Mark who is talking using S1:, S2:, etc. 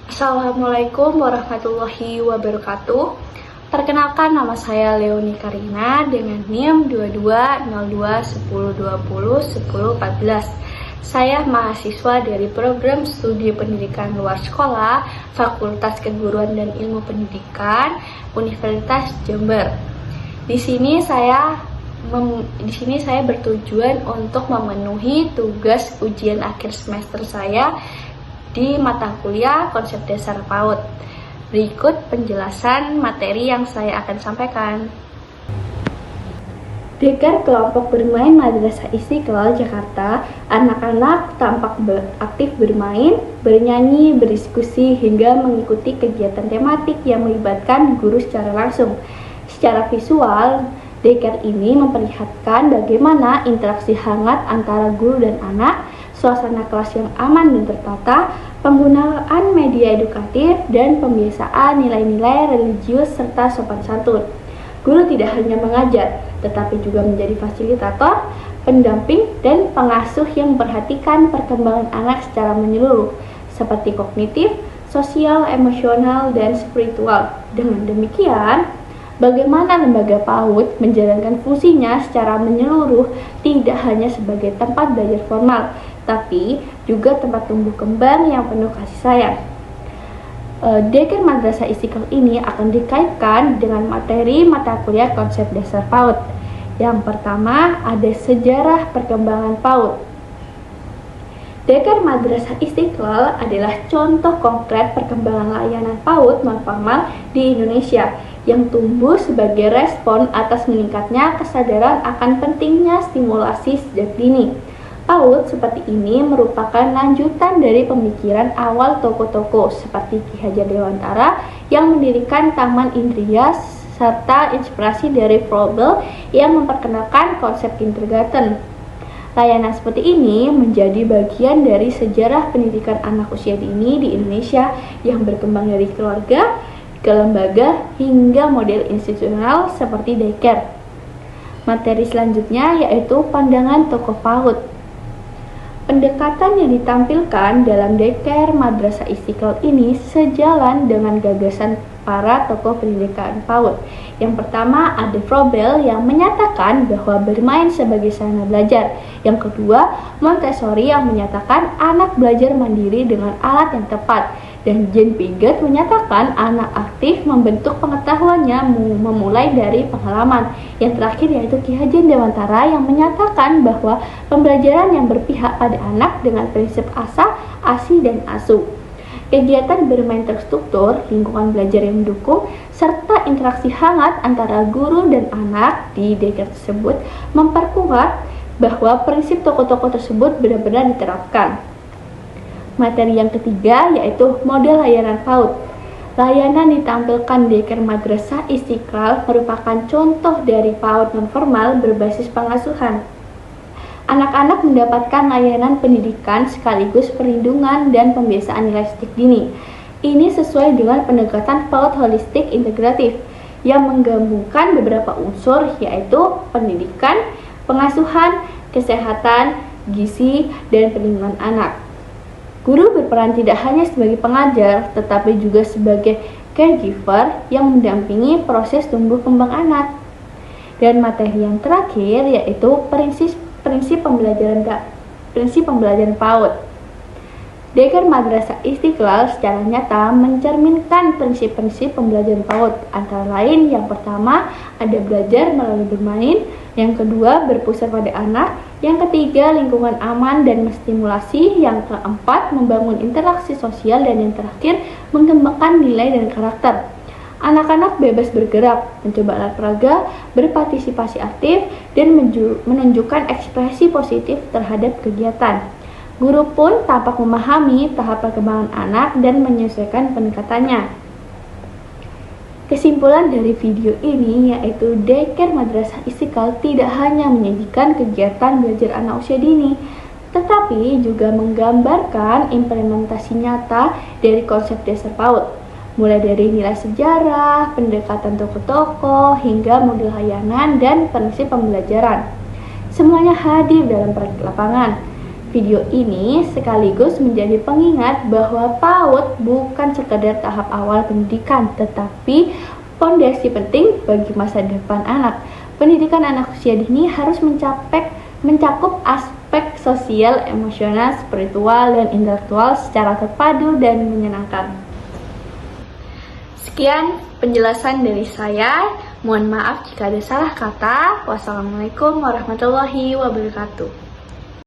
S1: Assalamualaikum warahmatullahi wabarakatuh. Perkenalkan, nama saya Leoni Karina dengan NIM 220210201014. Saya mahasiswa dari program studi pendidikan luar sekolah Fakultas Keguruan dan Ilmu Pendidikan Universitas Jember. Di sini saya bertujuan untuk memenuhi tugas ujian akhir semester saya di mata kuliah Konsep Dasar PAUD. Berikut penjelasan materi yang saya akan sampaikan. Dekar kelompok bermain Madrasah Istiqlal Jakarta, anak-anak tampak aktif bermain, bernyanyi, berdiskusi, hingga mengikuti kegiatan tematik yang melibatkan guru secara langsung. Secara visual, dekar ini memperlihatkan bagaimana interaksi hangat antara guru dan anak, suasana kelas yang aman dan tertata, penggunaan media edukatif, dan pembiasaan nilai-nilai religius serta sopan santun. Guru tidak hanya mengajar, tetapi juga menjadi fasilitator, pendamping, dan pengasuh yang memperhatikan perkembangan anak secara menyeluruh, seperti kognitif, sosial, emosional, dan spiritual. Dengan demikian, bagaimana lembaga PAUD menjalankan fungsinya secara menyeluruh tidak hanya sebagai tempat belajar formal, tapi juga tempat tumbuh kembang yang penuh kasih sayang. Dekar Madrasah Istiqlal ini akan dikaitkan dengan materi mata kuliah Konsep Dasar PAUD. Yang pertama ada sejarah perkembangan PAUD. Dekar Madrasah Istiqlal adalah contoh konkret perkembangan layanan PAUD non-formal di Indonesia yang tumbuh sebagai respon atas meningkatnya kesadaran akan pentingnya stimulasi sejak dini. PAUD seperti ini merupakan lanjutan dari pemikiran awal tokoh-tokoh seperti Ki Hajar Dewantara yang mendirikan Taman Indria serta inspirasi dari Froebel yang memperkenalkan konsep kindergarten. Layanan seperti ini menjadi bagian dari sejarah pendidikan anak usia dini di Indonesia yang berkembang dari keluarga ke lembaga hingga model institusional seperti daycare. Materi selanjutnya yaitu pandangan tokoh PAUD. Pendekatan yang ditampilkan dalam dekar Madrasah Istiqlal ini sejalan dengan gagasan para tokoh pendidikan PAUD. Yang pertama ada Froebel yang menyatakan bahwa bermain sebagai sarana belajar. Yang kedua, Montessori yang menyatakan anak belajar mandiri dengan alat yang tepat. Dan Jean Piaget menyatakan anak aktif membentuk pengetahuannya memulai dari pengalaman. Yang terakhir yaitu Ki Hajar Dewantara yang menyatakan bahwa pembelajaran yang berpihak pada anak dengan prinsip asa, asi, dan asuh. Kegiatan bermain terstruktur, lingkungan belajar yang mendukung, serta interaksi hangat antara guru dan anak di dekar tersebut memperkuat bahwa prinsip tokoh-tokoh tersebut benar-benar diterapkan. Materi yang ketiga yaitu model layanan PAUD. Layanan ditampilkan dekar Madrasah Istiqlal merupakan contoh dari PAUD non-formal berbasis pengasuhan. Anak-anak mendapatkan layanan pendidikan sekaligus perlindungan dan pembiasaan nilai sejak dini. Ini sesuai dengan pendekatan PAUD holistik integratif yang menggabungkan beberapa unsur yaitu pendidikan, pengasuhan, kesehatan, gizi, dan perlindungan anak. Guru berperan tidak hanya sebagai pengajar, tetapi juga sebagai caregiver yang mendampingi proses tumbuh kembang anak. Dan materi yang terakhir yaitu prinsip pembelajaran PAUD. Dekar Madrasah Istiqlal secara nyata mencerminkan prinsip-prinsip pembelajaran PAUD. Antara lain, yang pertama ada belajar melalui bermain, yang kedua berpusat pada anak, yang ketiga lingkungan aman dan menstimulasi, yang keempat membangun interaksi sosial, dan yang terakhir mengembangkan nilai dan karakter. Anak-anak bebas bergerak, mencoba alat peraga, berpartisipasi aktif, dan menunjukkan ekspresi positif terhadap kegiatan. Guru pun tampak memahami tahap perkembangan anak dan menyesuaikan pendekatannya. Kesimpulan dari video ini yaitu dekar Madrasah Istiqlal tidak hanya menyajikan kegiatan belajar anak usia dini, tetapi juga menggambarkan implementasi nyata dari konsep dasar PAUD, mulai dari nilai sejarah, pendekatan tokoh-tokoh, hingga model layanan dan prinsip pembelajaran. Semuanya hadir dalam praktik lapangan. Video ini sekaligus menjadi pengingat bahwa PAUD bukan sekadar tahap awal pendidikan, tetapi fondasi penting bagi masa depan anak. Pendidikan anak usia dini harus mencakup aspek sosial, emosional, spiritual, dan intelektual secara terpadu dan menyenangkan. Sekian penjelasan dari saya. Mohon maaf jika ada salah kata. Wassalamualaikum warahmatullahi wabarakatuh.